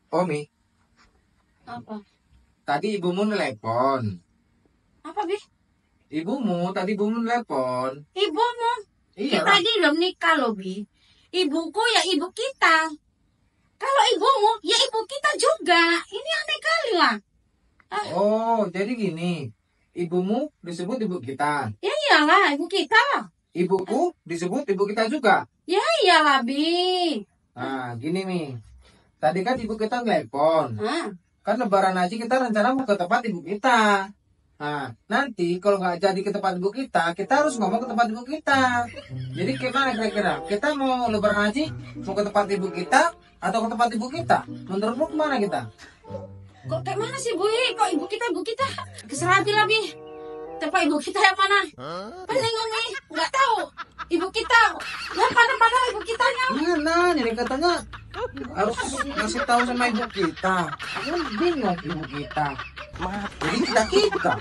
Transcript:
Omi, Apa? tadi ibumu nelpon. Apa, Bi? Tadi ibumu nelpon. Ibumu? Iya Kita lah. ini belum nikah loh, Bi. Ibuku ya ibu kita. Kalau ibumu, ya ibu kita juga. Ini aneh kali lah. Oh, jadi gini. Ibumu disebut ibu kita. Ya iyalah, ibu kita lah. Ibuku disebut ibu kita juga. Ya iyalah, Bi. Nah, gini nih. Tadi kan ibu kita nelpon. Hah? Kan lebaran haji kita rencana mau ke tempat ibu kita. Nah, nanti kalau nggak jadi ke tempat ibu kita harus ngomong ke tempat ibu kita. Jadi gimana kira-kira? Kita mau lebaran haji, mau ke tempat ibu kita atau ke tempat ibu kita? Menurutmu kemana kita? Kok kayak mana sih, Bu? Kok ibu kita? Keserah Bi lah, Bi. Tempat ibu kita yang mana? Peninggung nih, nggak tahu. Ibu kita, ya pada ibu kitanya. Mana? Jadi katanya harus ngasih tahu sama ibu kita. Aku bingung ibu kita. Jadi kita.